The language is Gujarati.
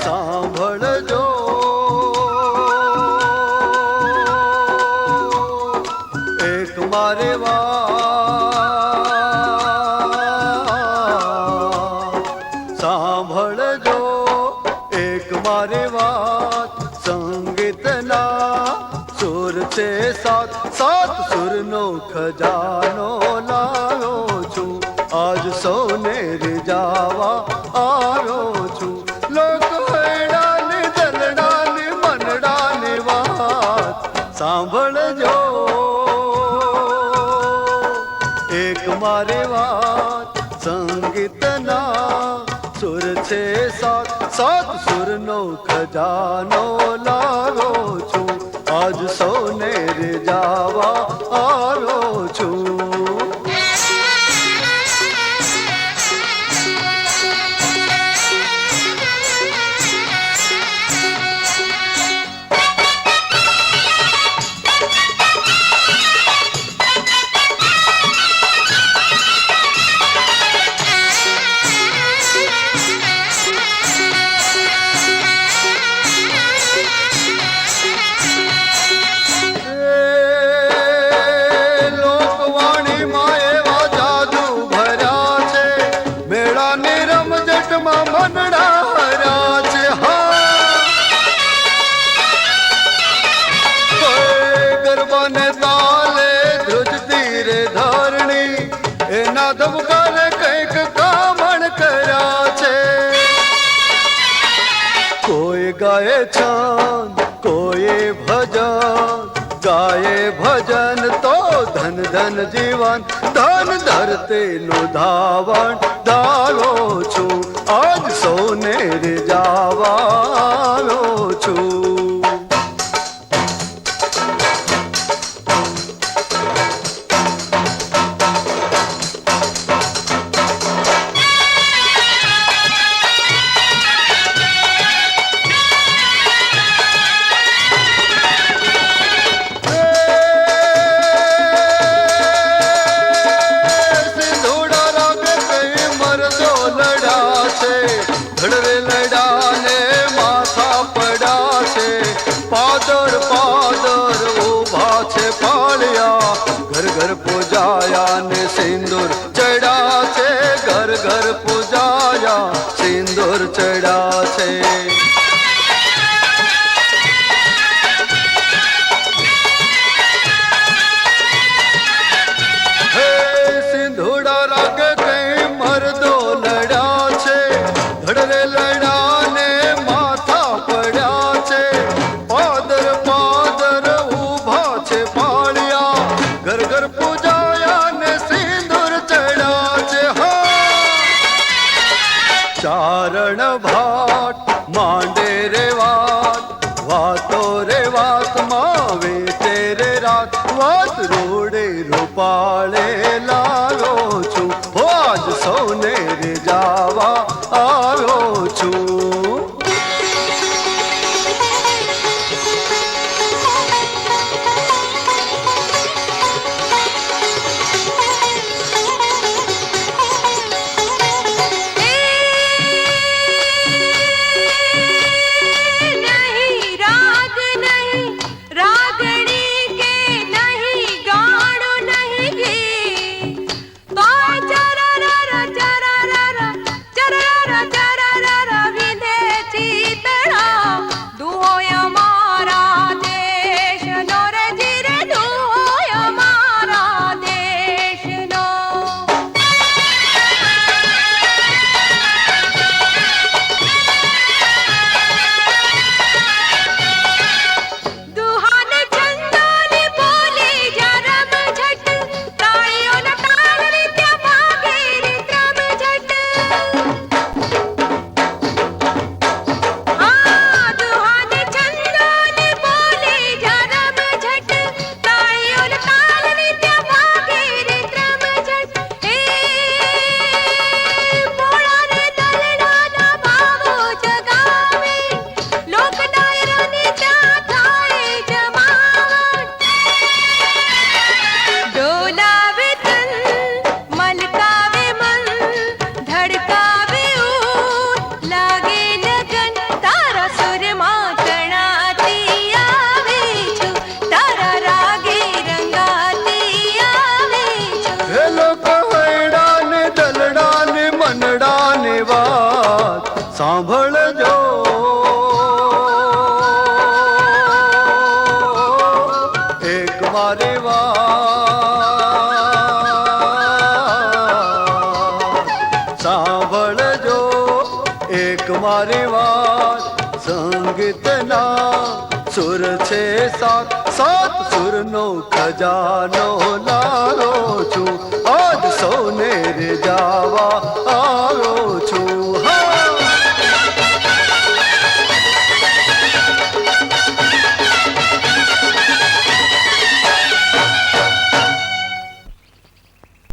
સાંભળજો એક મારે વાત, સાંભળજો એક મારે વાત. સંગીતના સુર છે સાત, સાત સુરનો ખજાનો લાવ્યો છું. આજ સૌને રીઝાવા આવ્યો છું. સાંભળજો એક મારી વાત. સંગીતના સુર છે સાત, સાત સુરનો ખજાનો લાવ્યો છું. આજ સૌને રીઝાવા આવ્યો છું. ગાય છંદ કોઈ ભજન, ગાય ભજન તો ધન ધન જીવન. ધન ધરતીનું ધાવણ ધારો છું. આજ સૌને રીઝાવાનો છું. પાદર પાદર ઉભા છે પાળિયા, ઘર ઘર પૂજાયા ને સિંદૂર ચડ્યા છે. ઘર ઘર પૂજાયા સિંદૂર ચડ્યા છે. હે સિંધુડા રાગે કઈ મરદો લડ્યા છે. ધડરે લડ્યા ને માથા પડ્યા છે. ઘર ઘર પૂજાયા ને સિંદૂર ચડ્યા છે. ચારણ ભાટ માંડે રે વાત, વાતો રે વાતમાં વેચે રે રાત. વાત રોડે રૂપાળે લાવ્યો છું. આજ સૌને રીઝાવા આવ્યો છું. रागड़ी के नहीं गाड़ो नहीं गी સાંભળજો એક મારી વાત, સાંભળજો એક મારી વાત. સંગીતના સુર છે સાત, સાત સુરનો ખજાનો લારો છું. આજ સૌને રે